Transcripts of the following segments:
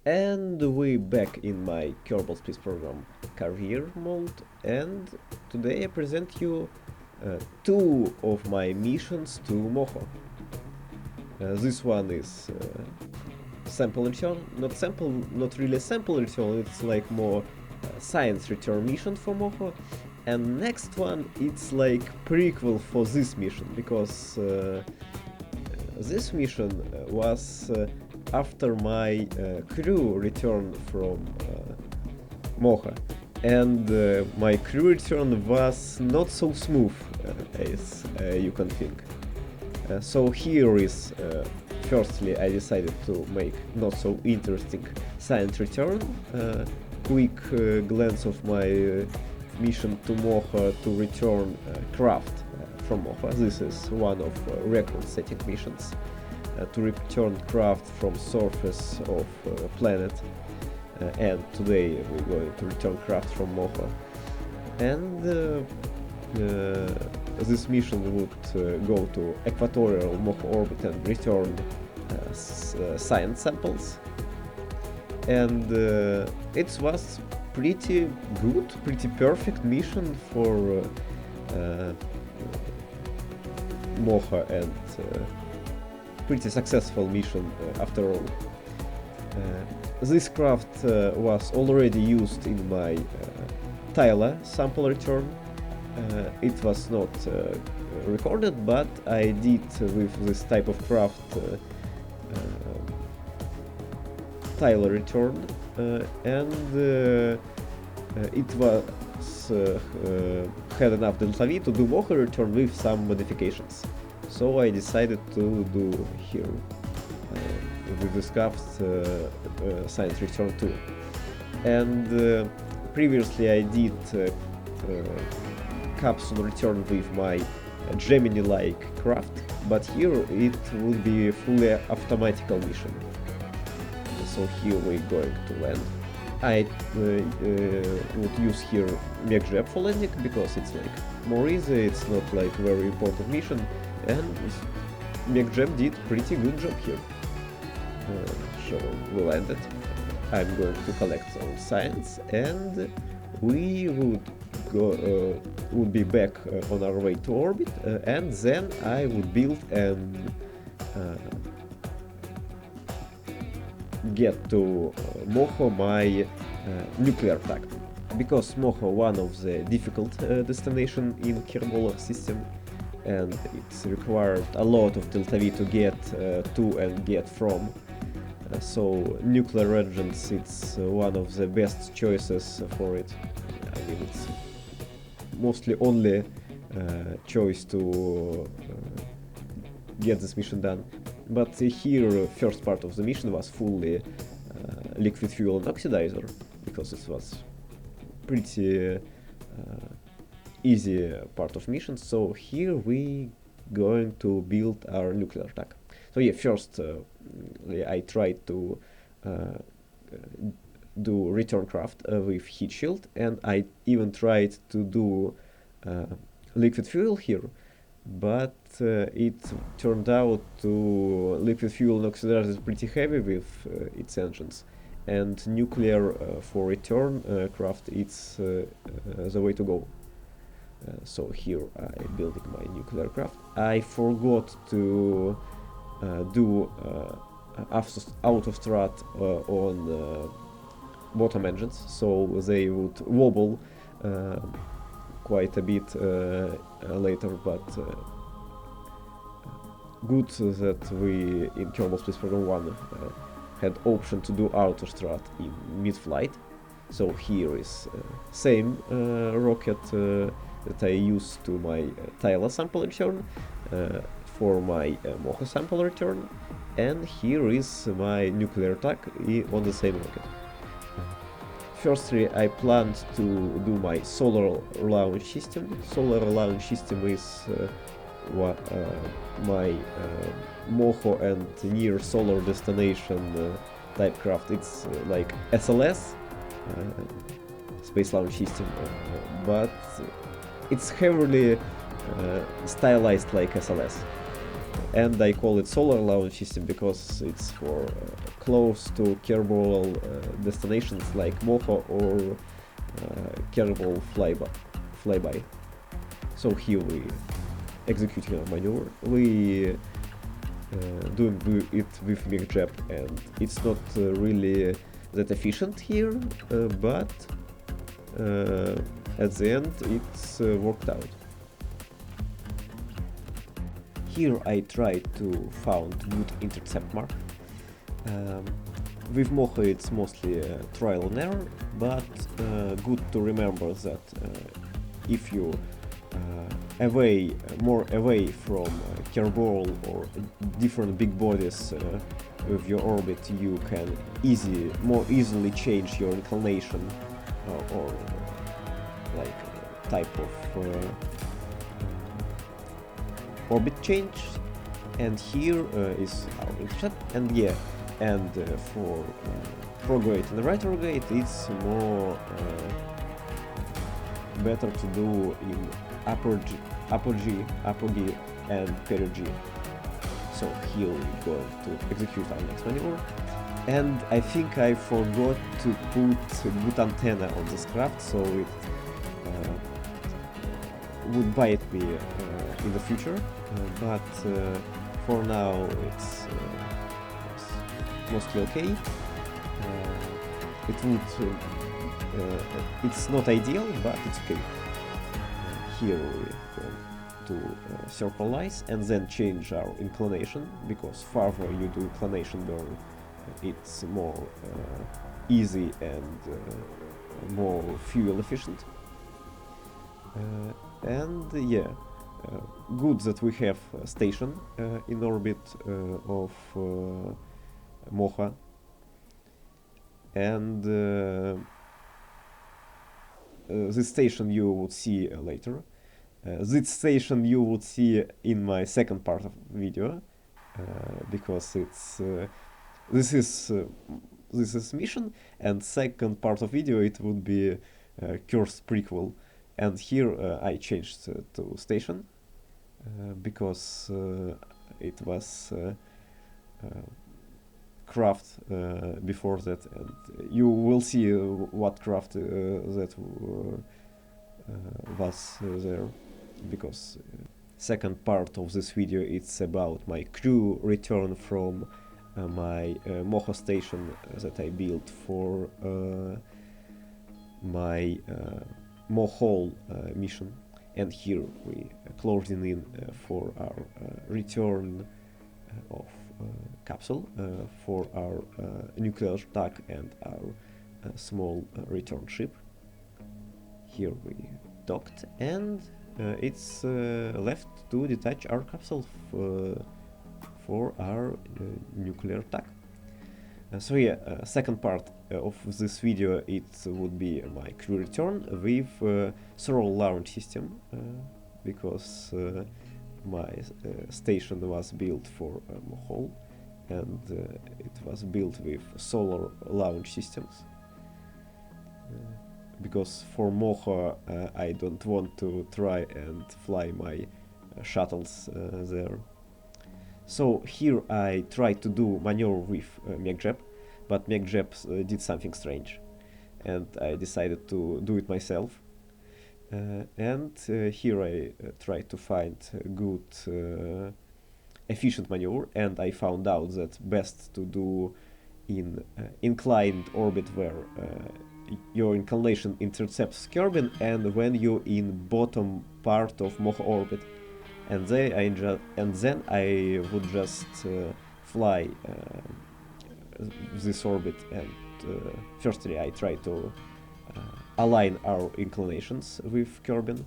And we back in my Kerbal Space Program career mode, and today I present you two of my missions to Moho. This one is sample return, not really sample return, it's like more science return mission for Moho. And next one, it's like prequel for this mission, because this mission was after my crew returned from Moho, and my crew return was not so smooth as you can think. So here is, firstly, I decided to make not so interesting science return, quick glance of my mission to Moho to return craft from Moho. This is one of record-setting missions, to return craft from surface of planet, and today we're going to return craft from Moho. And this mission would go to equatorial Moho orbit and return science samples. And it was pretty good, pretty perfect mission for Moho, and pretty successful mission after all. This craft was already used in my Tyler sample return. It was not recorded, but I did with this type of craft Tyler return, and it was had enough delta V to do Moho return with some modifications. So I decided to do here with this craft science return too. And previously I did capsule return with my Gemini-like craft, but here it will be fully automatical mission. So here we're going to land. I would use here MechJab for landing because it's like more easy, it's not like very important mission, and MechJab did pretty good job here. So we landed. I'm going to collect some science, and we would be back on our way to orbit, and then I would build and get to Moho my nuclear attack, because Moho one of the difficult destination in kerbal system, and it's required a lot of delta V to get to and get from. So nuclear engines, it's one of the best choices for it. I mean, it's mostly only choice to get this mission done. But here, first part of the mission was fully liquid fuel and oxidizer, because it was pretty easy part of mission. So here we going to build our nuclear attack. So yeah, first I tried to do return craft with heat shield, and I even tried to do liquid fuel here, but it turned out to liquid fuel and oxidizer is pretty heavy with its engines, and nuclear for return craft, it's the way to go. So here I building my nuclear craft. I forgot to do autostrat on bottom engines, so they would wobble quite a bit later, but good that we in Kerbal Space Program 1 had option to do autostrat in mid-flight. So here is same rocket that I use to my Tyler sample return, for my Moho sample return, and here is my nuclear attack on the same rocket. Firstly, I planned to do my solar launch system. Solar launch system is my Moho and near solar destination type craft. It's like SLS, space launch system, but it's heavily stylized like SLS. And I call it solar launch system because it's for close to kerbal destinations like Moho or kerbal flyby. So here we executing a maneuver. We doing it with big jab, and it's not really that efficient here, but at the end it's worked out. Here I tried to find good intercept mark. With Moho it's mostly trial and error, but good to remember that if you more away from kerbal or different big bodies with your orbit, you can more easily change your inclination or like type of orbit change. And here is our intercept, and yeah, and for prograde and retrograde it's more better to do in upper G and perigee. So here we're going to execute our next maneuver, and I think I forgot to put a good antenna on this craft, so it would bite me in the future, but for now it's mostly okay. It's not ideal, but it's okay. Here we're going to circularize and then change our inclination, because farther you do inclination burn, it's more easy and more fuel efficient. And yeah, good that we have a station in orbit of Moho, and this station you would see later. This station you would see in my second part of the video, because it's this is mission, and second part of video it would be cursed prequel, and here I changed to station because it was craft before that, and you will see what craft that was there, because second part of this video it's about my crew return from my Moho station that I built for my Mohole mission, and here we closing in for our return of capsule for our nuclear attack and our small return ship. Here we docked, and it's left to detach our capsule for our nuclear attack. So yeah, second part of this video it would be my crew return with thorough launch system, because my station was built for Mohole, and it was built with solar launch systems, because for Moho I don't want to try and fly my shuttles there. So here I tried to do maneuver with MechJeb, but MechJeb did something strange, and I decided to do it myself. And here I tried to find a good efficient maneuver, and I found out that best to do in inclined orbit where your inclination intercepts kerbin, and when you're in bottom part of Moho orbit, and then I would just fly this orbit, and firstly I try to align our inclinations with kerbin,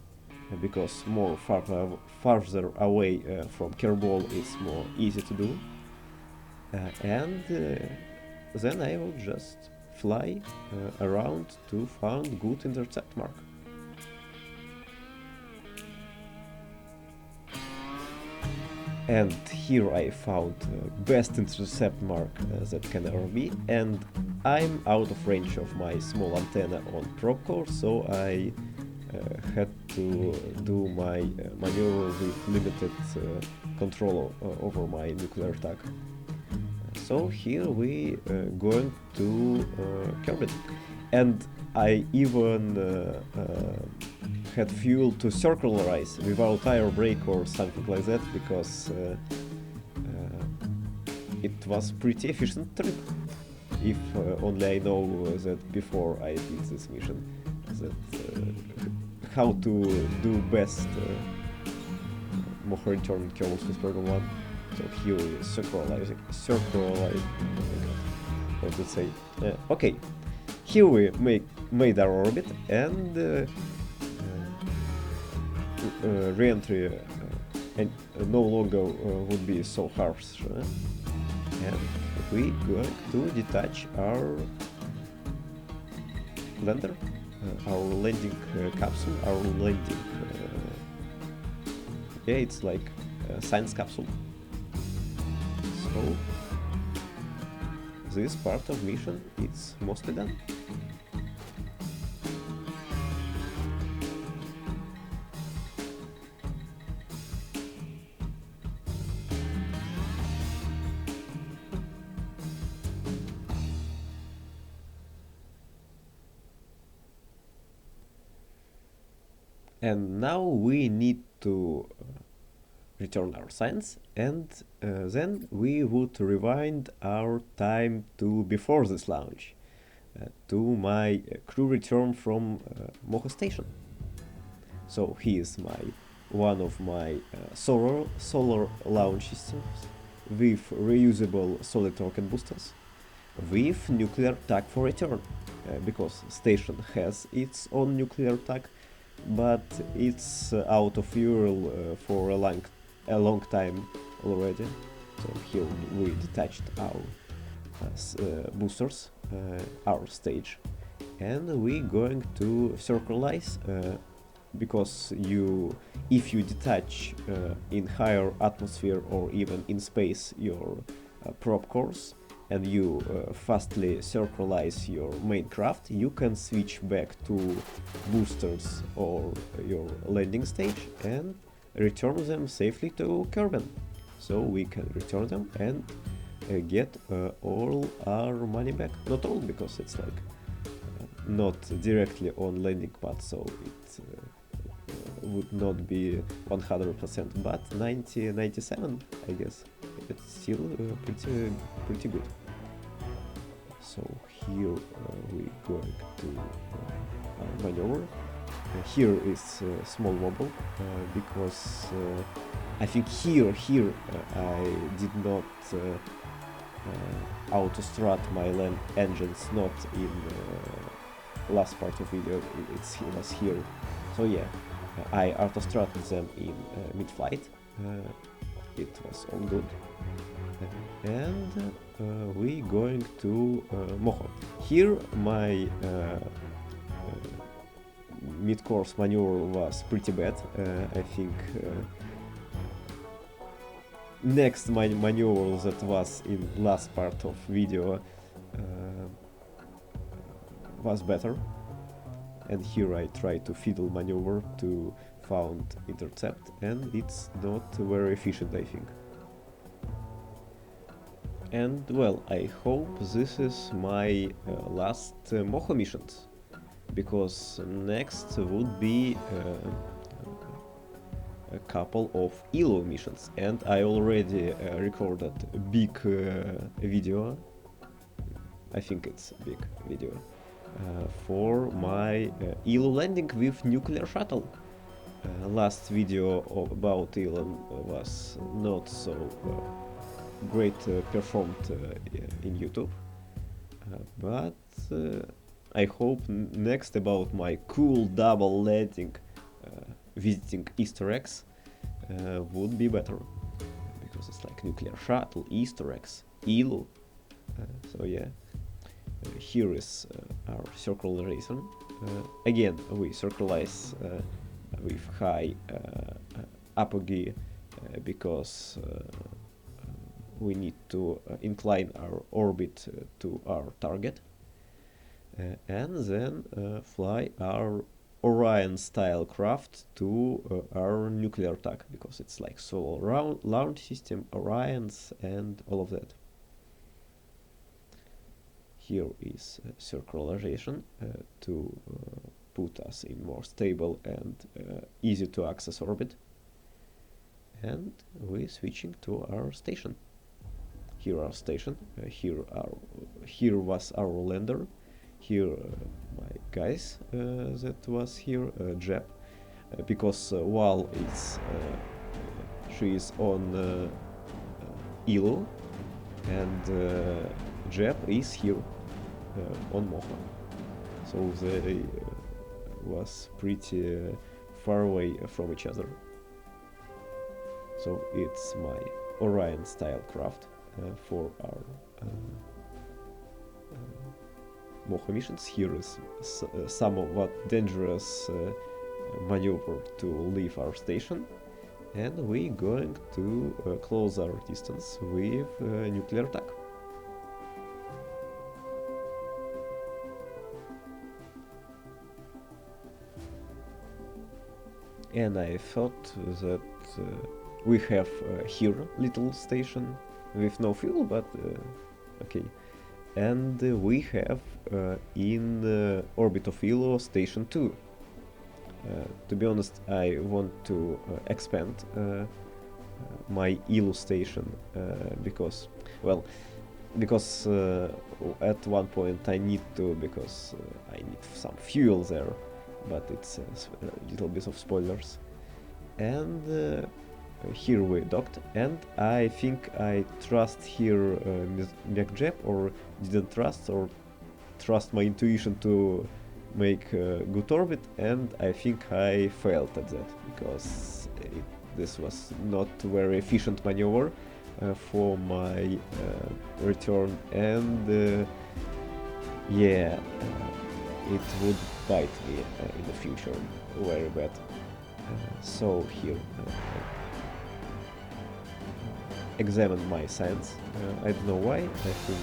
because more farther away from kerbal it's more easy to do, and then I will just fly around to find good intercept mark. And here I found best intercept mark that can ever be, and I'm out of range of my small antenna on probe core, so I had to do my maneuver with limited control over my nuclear attack. So here we going to curb it, and I even had fuel to circularize without tire brake or something like that, because it was pretty efficient trip. If only I know that before I did this mission, that how to do best Moho return kills with program 1. So here is circularize, oh my god, what to say. Okay, here we made our orbit, and re-entry and no longer would be so harsh, and we going to detach our lander, our landing capsule, our landing yeah, it's like a science capsule. So this part of mission is mostly done. And now we need to return our science, and then we would rewind our time to before this launch, to my crew return from Moho station. So he is one of my solar launch systems with reusable solid rocket boosters, with nuclear tag for return, because station has its own nuclear tag, but it's out of fuel for a long time already. So here we detached our boosters, our stage, and we going to circularize, because if you detach in higher atmosphere or even in space your prop cores, and you fastly circularize your main craft, you can switch back to boosters or your landing stage and return them safely to kerbal. So we can return them and get all our money back. Not all, because it's like not directly on landing pad, so it would not be 100%, but 97, I guess. It's still pretty good. So here we going to maneuver. Here is small wobble, because I think here I did not auto-strat my land engines, not in last part of video, it was here. So yeah, I auto-stratted them in mid-flight. It was all good. And we going to Moho. Here my mid-course maneuver was pretty bad. I think next my maneuver that was in last part of video was better. And here I try to fiddle maneuver to found intercept, and it's not very efficient, I think. And well, I hope this is my last Moho missions, because next would be a couple of ELO missions, and I already recorded a big video, I think it's a big video, for my ELO landing with nuclear shuttle. Last video about Elon was not so great performed in YouTube, but I hope next about my cool double landing visiting Easter eggs would be better, because it's like nuclear shuttle, Easter eggs, ELO. So yeah, here is our circularization. Again, we circularize with high apogee, because we need to incline our orbit to our target, and then fly our Orion style craft to our nuclear tag, because it's like solar launch system, Orions, and all of that. here is circularization to put us in more stable and easy to access orbit. And we're switching to our station. Here our station, here was our lander, here my guys that was here, Jeb, because while she is on Ilo, and Jeb is here on Moho. So they was pretty far away from each other. So it's my Orion style craft for our Moho missions. Here is somewhat dangerous maneuver to leave our station, and we're going to close our distance with nuclear attack. And I thought that we have here little station with no fuel, but okay. And we have in orbit of Ilo station 2. To be honest, I want to expand my Ilo station because at one point I need to, because I need some fuel there, but it's a little bit of spoilers. And here we docked, and I think I trust here MacJeb, or didn't trust, or trust my intuition to make a good orbit, and I think I failed at that, because this was not very efficient maneuver for my return, and yeah, it would bite me in the future very bad. So here examine my science. I don't know why. I think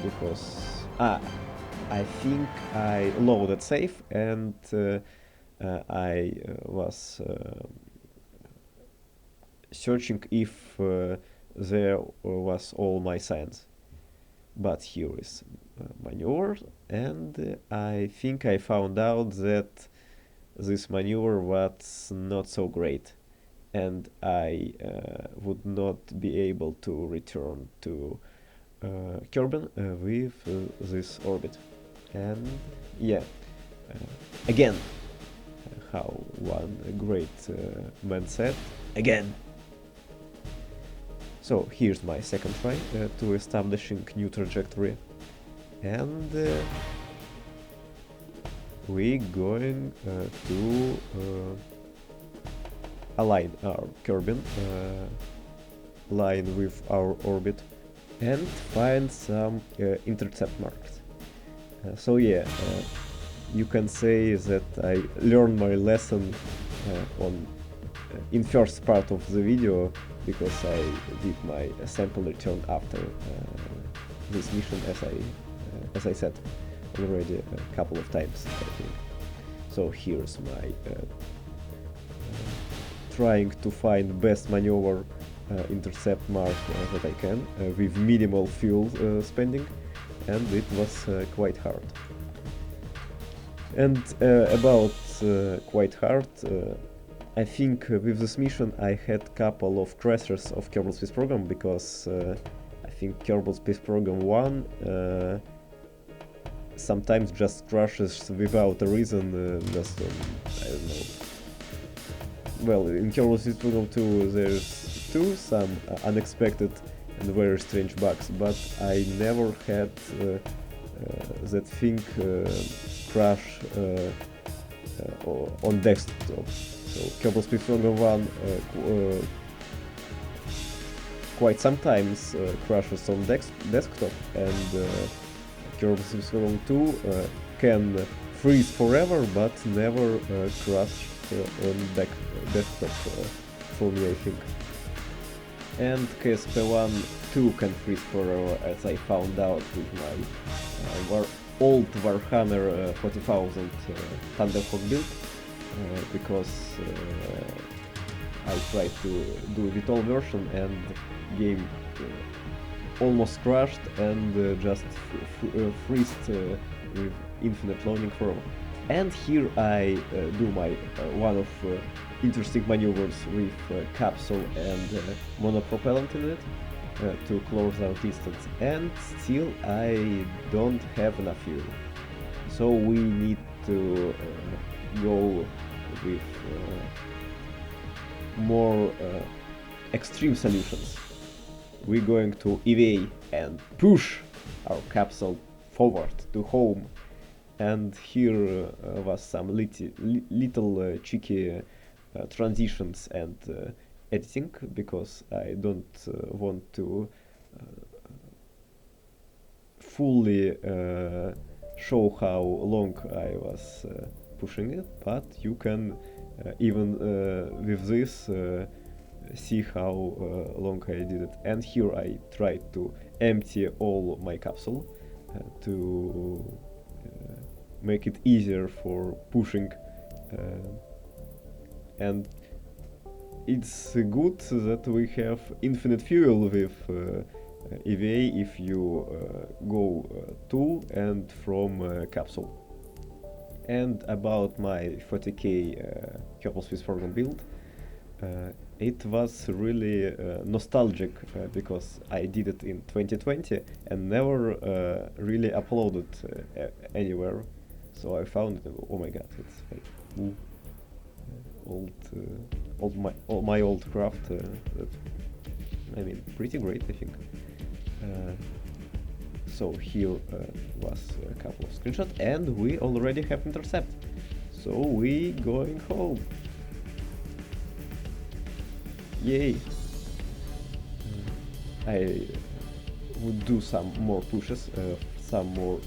because I think I loaded safe, and I was searching if there was all my science. But here is maneuver, and I think I found out that this maneuver was not so great, and I would not be able to return to kerbal with this orbit. And yeah, again, how one great man said, again. So here's my second try to establishing new trajectory, and we're going to align our kerbal line with our orbit and find some intercept marks. So yeah, you can say that I learned my lesson in first part of the video, because I did my sample return after this mission, as I said already a couple of times, I think. So here's my trying to find best maneuver intercept mark that I can with minimal fuel spending, and it was quite hard. And about quite hard, I think with this mission I had couple of crashes of Kerbal Space Program, because I think Kerbal Space Program 1 sometimes just crashes without a reason, just I don't know. Well, in Kerbal Space Program 2 there's some unexpected and very strange bugs, but I never had that thing crash on desktop. So Kerbal Space Program 1 quite sometimes crashes on desktop, and Kerbal Space Program 2 can freeze forever but never crash on desktop for me, I think. And KSP1 2 can freeze forever, as I found out with my old Warhammer 40,000 Thunderhawk build, because I tried to do VTOL version, and game almost crashed and just freezed with infinite loading forever. And here I do my one of interesting maneuvers with capsule and monopropellant in it to close our distance, and still I don't have enough fuel. So we need to go with more extreme solutions. We're going to EVA and push our capsule forward to home. And here was some little cheeky transitions and editing, because I don't want to fully show how long I was pushing it, but you can even with this see how long I did it. And here I tried to empty all my capsule to make it easier for pushing, and it's good that we have infinite fuel with EVA if you go to and from capsule. And about my 40k kerbal space program build, it was really nostalgic because I did it in 2020 and never really uploaded anywhere. So I found it, oh my god, it's like old my old craft. I mean, pretty great, I think. So here was a couple of screenshots, and we already have intercept. So we going home. Yay! I would do some more pushes, some more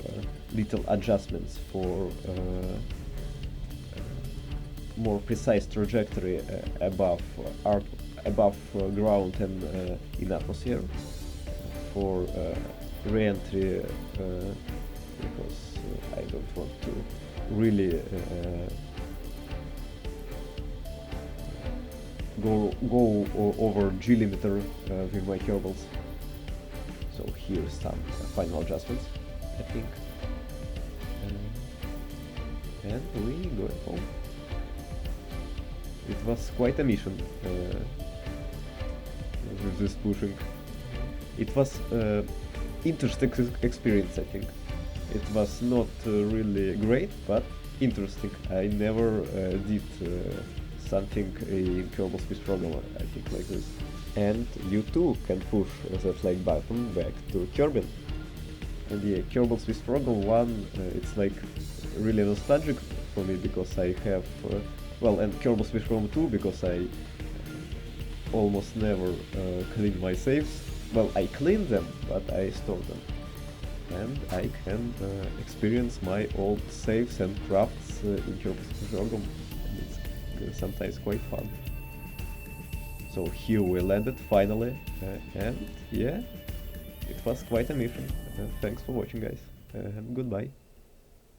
little adjustments for more precise trajectory above ground and in atmosphere for re-entry, because I don't want to really go over G limiter with my kerbals. So here's some final adjustments, I think, and we go home. It was quite a mission with this pushing. It was interesting experience, I think. It was not really great, but interesting. I never did something in kerbal space program, I think, like this. And you too can push that like button back to Kerbal. And yeah, kerbal space program 1, it's like really nostalgic for me because I have well, and kerbal space program 2 because I almost never clean my saves. Well, I clean them, but I store them. And I can experience my old saves and crafts in kerbal space program. And it's sometimes quite fun. So here we landed finally, and yeah, it was quite a mission. Thanks for watching, guys, and goodbye.